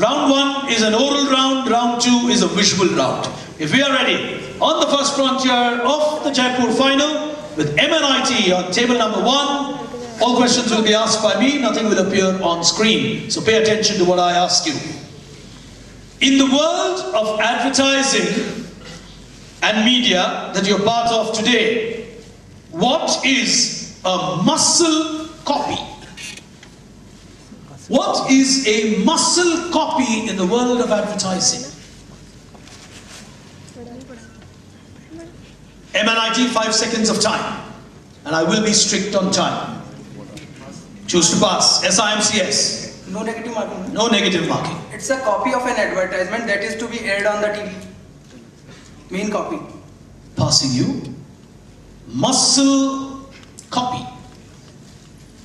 Round 1 is an oral round, round 2 is a visual round. If we are ready, on the first frontier of the Jaipur final, with MNIT on table number 1, all questions will be asked by me, nothing will appear on screen. So pay attention to what I ask you. In the world of advertising and media that you're part of today, what is a muscle copy? What is a muscle copy in the world of advertising? MNIT, 5 seconds of time. And I will be strict on time. Choose to pass. SIMCS. No negative marking. No negative marking. It's a copy of an advertisement that is to be aired on the TV. Main copy. Passing you. Muscle copy.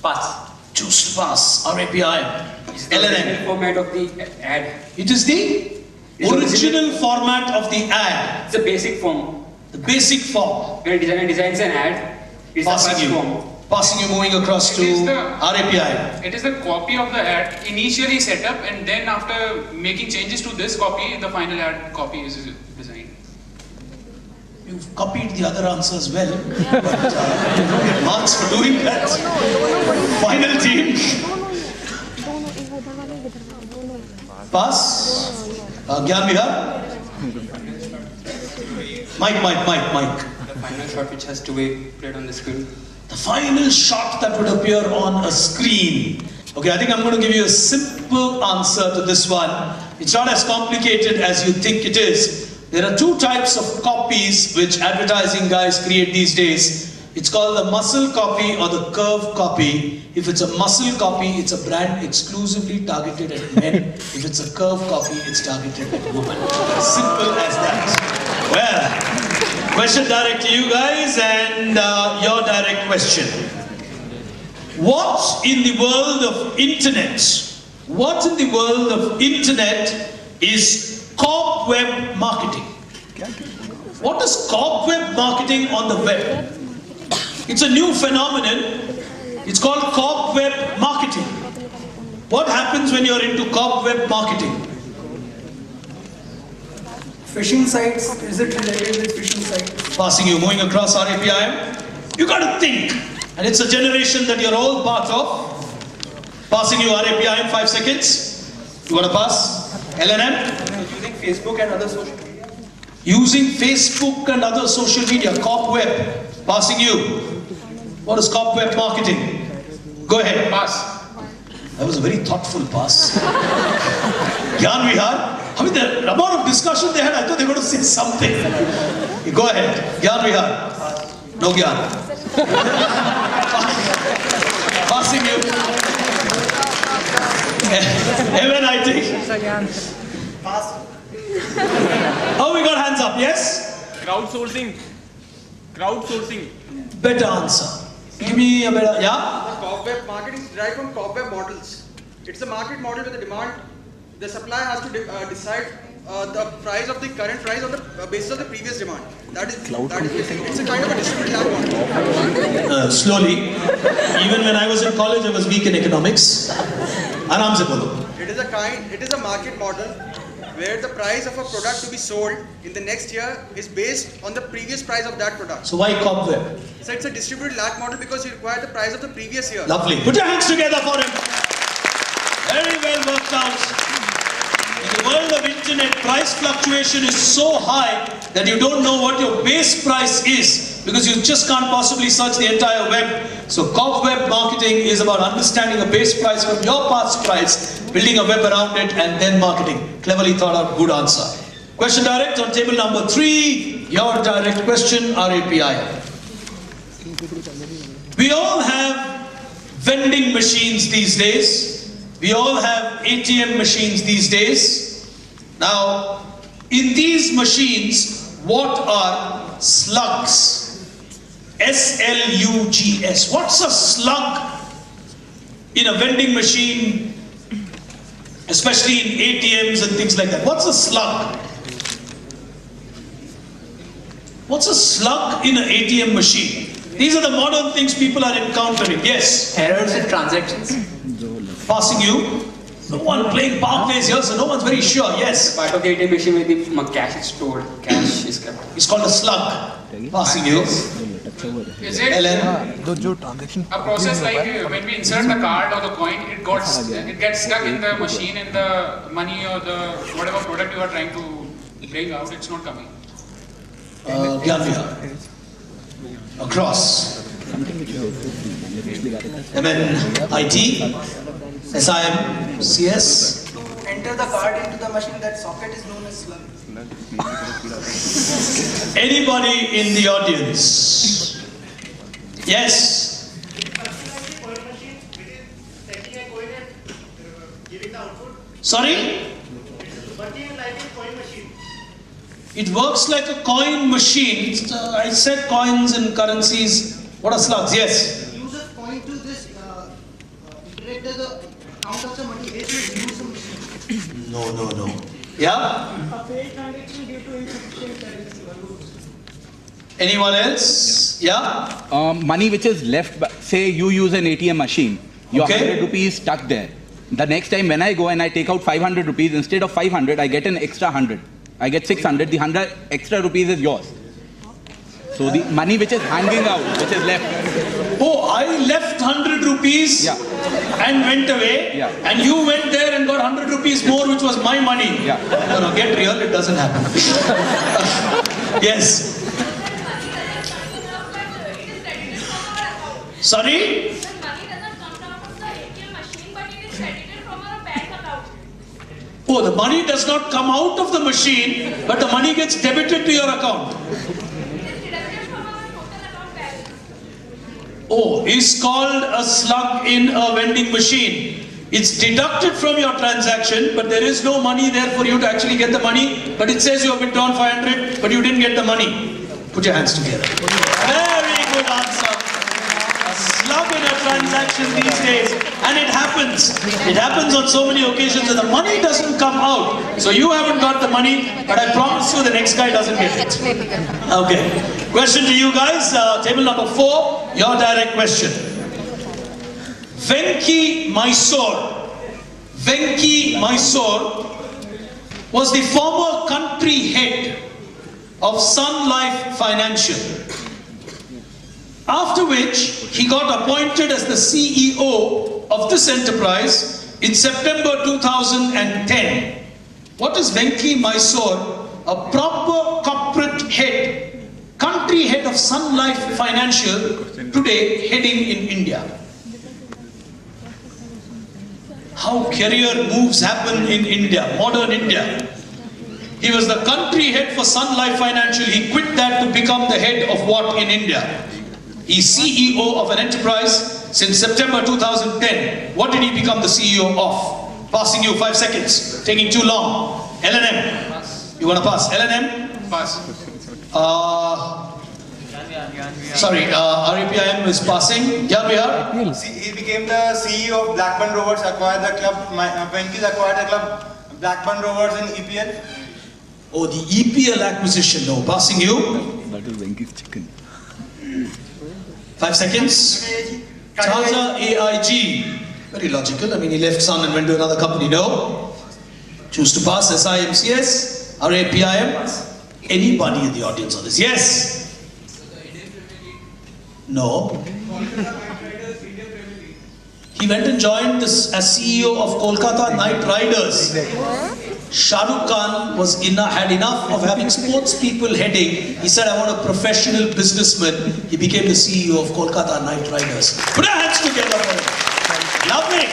Pass. Choose to pass. RAPI. It's the original format of the ad. It is the original format of the ad. It's a basic form. The basic form. When a designer designs an ad, it's the Passing first you. form. Passing you, moving across to RAPI. It is the copy of the ad initially set up, and then after making changes to this copy, the final ad copy is designed. You've copied the other answers well, but you don't get marks for doing that. Final team. Pass. Gyan Vihar. Mike. The final shot which has to be played on the screen. The final shot that would appear on a screen. Okay, I think I'm going to give you a simple answer to this one. It's not as complicated as you think it is. There are 2 types of copies which advertising guys create these days. It's called the muscle copy or the curve copy. If it's a muscle copy, it's a brand exclusively targeted at men. If it's a curve copy, it's targeted at women. Simple as that. Well, question direct to you guys, and your direct question. What in the world of internet is cobweb marketing? What is cobweb marketing on the web? It's a new phenomenon. It's called cobweb marketing. What happens when you're into cobweb marketing? Phishing sites. Is it related with phishing sites? Passing you, moving across RAPI. You got to think. And it's a generation that you're all part of. Passing you RAPI in 5 seconds. You want to pass? LNM? Using Facebook and other social media. Using Facebook and other social media. Cobweb. Passing you. What is cobweb marketing? Go ahead. Pass. That was a very thoughtful pass. Gyan Vihar. I mean, the amount of discussion they had, I thought they were going to say something. Go ahead. Gyan Vihar. No Gyan. Passing you. MNIT. Pass. Oh, we got hands up, yes? Crowdsourcing. Better answer. Give me a better, yeah? The cobweb market is derived from cobweb models. It's a market model where the demand, the supply has to decide the price of the current price on the basis of the previous demand. That is it's a kind of a distributed lag model. Slowly. Even when I was in college, I was weak in economics. Aram se bolo. It is a market model where the price of a product to be sold in the next year is based on the previous price of that product. So why cobweb? So it's a distributed lag model because you require the price of the previous year. Lovely. Put your hands together for him. Very well worked out. In the world of internet, price fluctuation is so high that you don't know what your base price is because you just can't possibly search the entire web. So cobweb marketing is about understanding a base price from your past price, building a web around it, and then marketing. Cleverly thought out, good answer. Question direct on table number 3. Your direct question, RAPI. We all have vending machines these days. We all have ATM machines these days. Now, in these machines, what are slugs? S-L-U-G-S. What's a slug in a vending machine, especially in ATMs and things like that? What's a slug? What's a slug in an ATM machine? These are the modern things people are encountering. Yes? Errors in transactions. Passing you. No one playing power plays here, so no one's very sure. Yes. Part of the ATM machine where the cash is stored, cash is kept. It's called a slug. Passing you. Is it Ellen. a process like when we insert the card or the coin, it gets stuck in the machine, and the money or the whatever product you are trying to bring out, it's not coming. Gyanvihar. Across. MNIT. SIM. CS. Enter the card into the machine. That socket is known as slug. Anybody in the audience? Yes. Sorry? It works like a coin machine. I said coins and currencies. What are slugs? Yes. Users point to this iterate the count of the money based on use of machine. No. Yeah? A failed transaction due to insufficient currency. Anyone else? Yeah? Money which is left, say you use an ATM machine, your Okay. 100 rupees stuck there. The next time when I go and I take out 500 rupees, instead of 500, I get an extra 100. I get 600, the 100 extra rupees is yours. So the money which is hanging out, which is left. Oh, I left 100 rupees Yeah. and went away. Yeah. And you went there and got 100 rupees more, which was my money. Yeah. No, get real, it doesn't happen. Yes. Sorry? The money doesn't come out of the ATM machine, but it is credited from our bank account. Oh, the money does not come out of the machine, but the money gets debited to your account. It is deducted from our total account balance. Oh, is called a slug in a vending machine. It's deducted from your transaction, but there is no money there for you to actually get the money. But it says you have withdrawn 500, but you didn't get the money. Put your hands together. Very good answer. A slug in a transaction these days, and it happens. It happens on so many occasions, and the money doesn't come out. So you haven't got the money, but I promise you the next guy doesn't get it. Okay. Question to you guys. Table number 4. Your direct question. Venki Mysore was the former country head of Sun Life Financial, after which he got appointed as the CEO of this enterprise in September 2010. What is Venki Mysore, a proper corporate head, country head of Sun Life Financial, today heading in India? How career moves happen in India, modern India. He was the country head for Sun Life Financial. He quit that to become the head of what in India? He's CEO of an enterprise since September 2010. What did he become the CEO of? Passing you 5 seconds. Taking too long. LNM. Pass. You want to pass? LNM? Pass. Sorry, RAPIM is passing. Gyanvihar? He became the CEO of Blackburn Rovers, acquired the club, Venki's acquired the club Blackburn Rovers in EPL. Oh, the EPL acquisition. No, passing you. That is Venki's chicken. 5 seconds. Tata AIG. Very logical. I mean, he left Sun and went to another company. No. Choose to pass. SIMCS. RAPIM. Anybody in the audience on this? Yes. No. He went and joined this as CEO of Kolkata Knight Riders. Shah Rukh Khan had enough of having sports people heading. He said, I want a professional businessman. He became the CEO of Kolkata Knight Riders. Put our hands together for him. Lovely.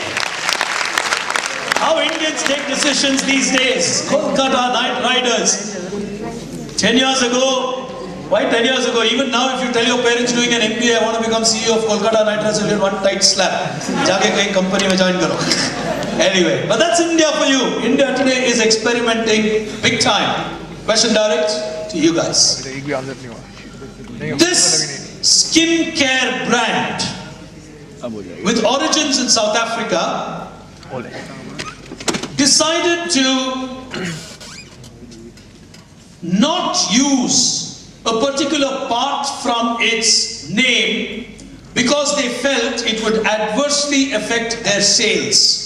How Indians take decisions these days. Kolkata Knight Riders. 10 years ago, why 10 years ago? Even now, if you tell your parents doing an MBA, I want to become CEO of Kolkata Knight Riders, you'll get one tight slap. Jaake kahin company mein join karo. Anyway, but that's India for you. India today is experimenting big time. Question direct to you guys. This skincare brand with origins in South Africa decided to not use a particular part from its name because they felt it would adversely affect their sales.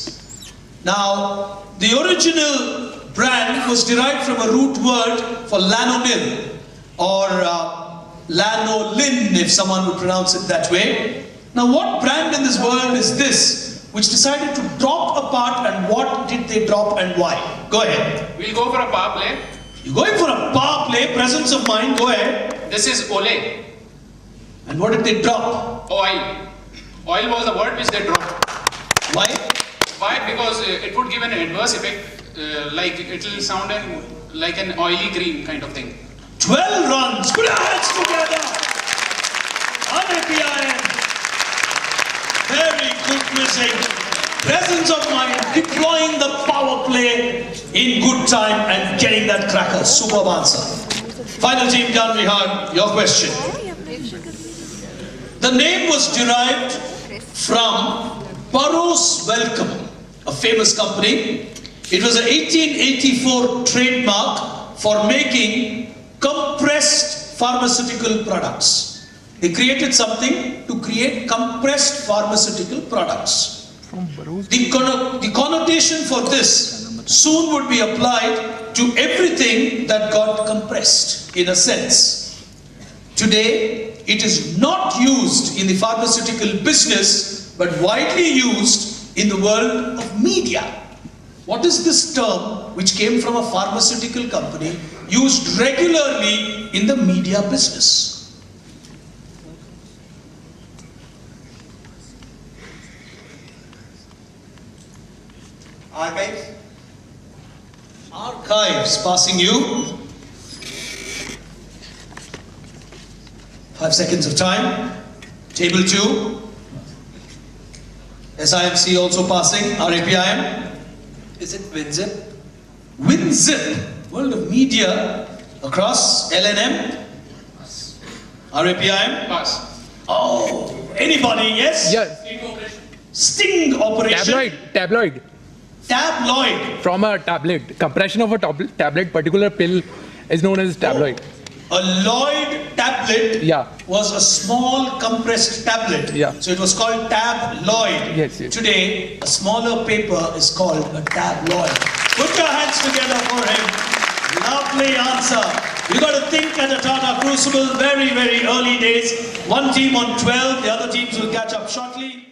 Now, the original brand was derived from a root word for lanolin or lanolin, if someone would pronounce it that way. Now, what brand in this world is this which decided to drop a part, and what did they drop and why? Go ahead. We'll go for a power play. You're going for a power play, presence of mind, go ahead. This is Olay. And what did they drop? Oil. Oil was the word which they dropped. Why? Why? Because it would give an adverse effect, like it will sound like an oily cream kind of thing. 12 runs. Put your hands together. RAPIM. Very good missing. Presence of mind, deploying the power play in good time and getting that cracker. Superb answer. Final team, Kanvihar, your question. The name was derived from Burroughs Wellcome, a famous company. It was an 1884 trademark for making compressed pharmaceutical products. They created something to create compressed pharmaceutical products. The connotation for this soon would be applied to everything that got compressed, in a sense. Today, it is not used in the pharmaceutical business, but widely used in the world of media. What is this term which came from a pharmaceutical company used regularly in the media business? Archives. Archives, passing you. 5 seconds of time. Table 2. SIMC also passing. RAPIM. Is it WinZip? WinZip. World of media across LNM. RAPIM. Pass. Oh, anybody? Yes? Yes. Sting operation. Tabloid. Tabloid. From a tablet. Compression of a tablet, particular pill is known as tabloid. A Lloyd tablet was a small compressed tablet. So it was called tabloid. Yes. Today, a smaller paper is called a tabloid. Put your hands together for him. Lovely answer. You got to think at a Tata Crucible, very, very early days. One team on 12, the other teams will catch up shortly.